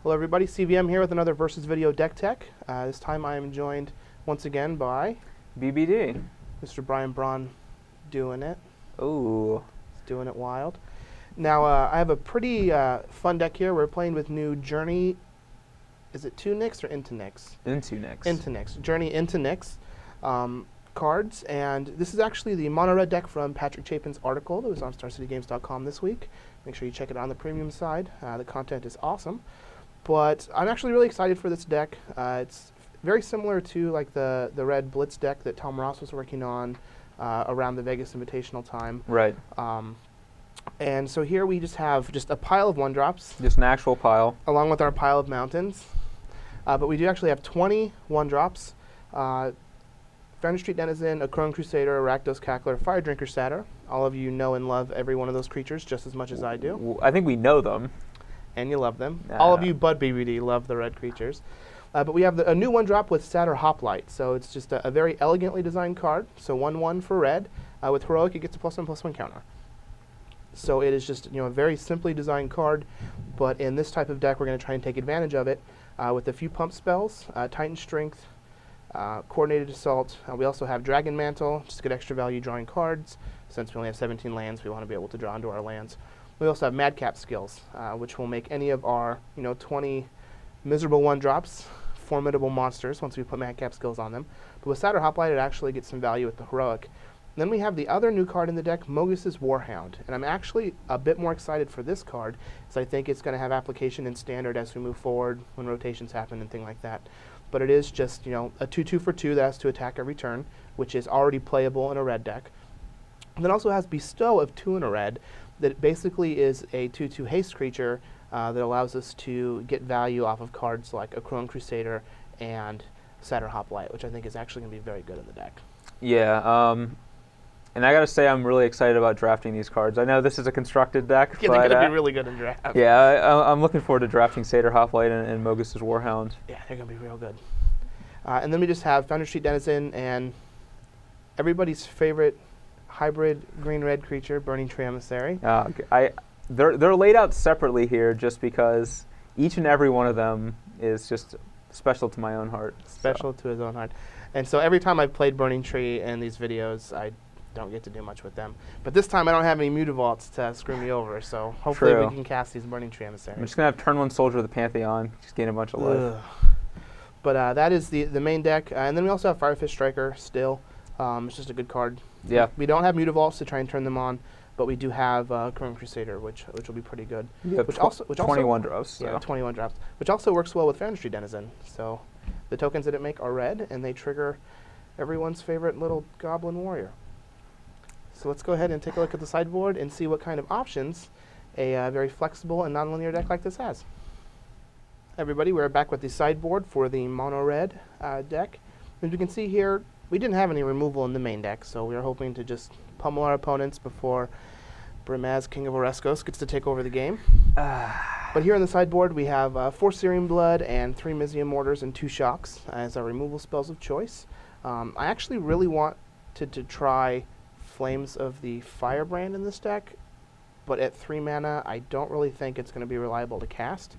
Hello everybody, CVM here with another Versus Video Deck Tech. This time I am joined once again by BBD. Mr. Brian Braun doing it. Ooh. He's doing it wild. Now I have a pretty fun deck here. We're playing with new Journey, is it to Nyx or into Nyx? Into Nyx. Into Nyx. Journey into Nyx cards, and this is actually the mono red deck from Patrick Chapin's article that was on StarCityGames.com this week. Make sure you check it out on the premium side. The content is awesome. But I'm actually really excited for this deck. It's very similar to like the red Blitz deck that Tom Ross was working on around the Vegas Invitational time. Right. And so here we just have a pile of 1-drops. Just an actual pile. Along with our pile of mountains. But we do actually have 20 1-drops. Foundry Street Denizen, a Crone Crusader, a Rakdos Cackler, Fire Drinker Satyr. All of you know and love every one of those creatures just as much as I do. I think we know them. And you love them. All of you but BBD love the red creatures. But we have a new 1-drop with Satyr Hoplite. So it's just a very elegantly designed card. So 1/1 for red. With Heroic, it gets a +1/+1 counter. So it is just a very simply designed card. But in this type of deck, we're going to try and take advantage of it with a few pump spells, Titan Strength, Coordinated Assault. We also have Dragon Mantle, just to get extra value drawing cards. Since we only have 17 lands, we want to be able to draw into our lands. We also have Madcap skills, which will make any of our 20 miserable 1-drops formidable monsters once we put Madcap skills on them. But with Satyr Hoplite, it actually gets some value with the Heroic. And then we have the other new card in the deck, Mogus's Warhound. And I'm actually a bit more excited for this card, because I think it's going to have application in Standard as we move forward, when rotations happen and things like that. But it is just, a 2/2 for 2 that has to attack every turn, which is already playable in a red deck. And then also has Bestow of 2 in a red, that basically is a 2/2 haste creature that allows us to get value off of cards like a Crone Crusader and Satyr Hoplite, which I think is actually going to be very good in the deck. Yeah, and I gotta say I'm really excited about drafting these cards. I know this is a constructed deck, Yeah, but they're going to be really good in draft. Yeah, I'm looking forward to drafting Satyr Hoplite and Mogus's Warhound. Yeah, they're going to be real good. And then we just have Foundry Street Denizen and everybody's favorite hybrid green-red creature, Burning Tree Emissary. They're laid out separately here just because each and every one of them is just special to my own heart. Special to his own heart. And so every time I've played Burning Tree in these videos, I don't get to do much with them. But this time I don't have any Mutavaults to screw me over, so hopefully we can cast these Burning Tree Emissaries. I'm just going to have turn 1 Soldier of the Pantheon, just gain a bunch of life. But that is the main deck. And then we also have Firefish Striker still. It's just a good card. Yeah. We don't have Mutavaults to try and turn them on, but we do have Crone Crusader, which will be pretty good. Which also 21 drops. So. Yeah, 21 drops, which also works well with Foundry Street Denizen. So the tokens that it make are red, and they trigger everyone's favorite little Goblin Warrior. So let's go ahead and take a look at the sideboard and see what kind of options a very flexible and nonlinear deck like this has. Everybody, we're back with the sideboard for the mono red deck. As you can see here, we didn't have any removal in the main deck, so we were hoping to just pummel our opponents before Brimaz, King of Oreskos, gets to take over the game. But here on the sideboard, we have 4 Searing Blood and 3 Mizium Mortars and 2 Shocks as our removal spells of choice. I actually really wanted to try Flames of the Firebrand in this deck, but at 3 mana, I don't really think it's going to be reliable to cast.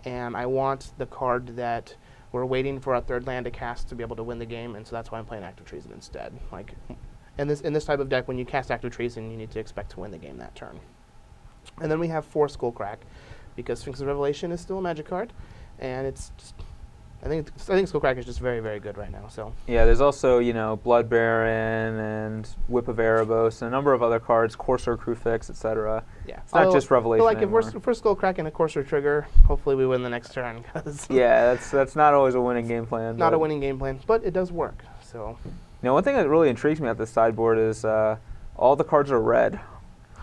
And I want the card that we're waiting for our 3rd land to cast to be able to win the game, and so that's why I'm playing Active Treason instead. Like, in this type of deck, when you cast Active Treason, you need to expect to win the game that turn. And then we have 4 Skullcrack, because Sphinx's Revelation is still a magic card, and it's just, I think Skullcrack is just very, very good right now. So yeah, there's also Blood Baron and Whip of Erebos and a number of other cards, Courser, Crewfix, etc. Yeah, it's not just Revelation. But like anymore. if we're Skullcrack and a Courser trigger, hopefully we win the next turn. Yeah, that's not always a winning game plan. Not a winning game plan, but it does work. So one thing that really intrigues me at this sideboard is all the cards are red.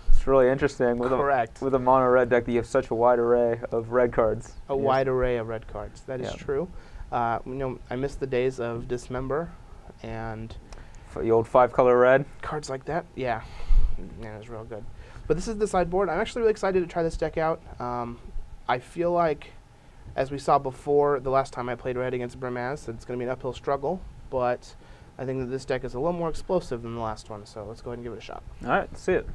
It's really interesting with a mono red deck that you have such a wide array of red cards. A wide array of red cards. That is true. I miss the days of Dismember and the old 5-color red. Cards like that, yeah, it was real good. But this is the sideboard. I'm actually really excited to try this deck out. I feel like, as we saw before, the last time I played red against Brimaz, it's going to be an uphill struggle, but I think that this deck is a little more explosive than the last one, so let's go ahead and give it a shot. All right, let's see it.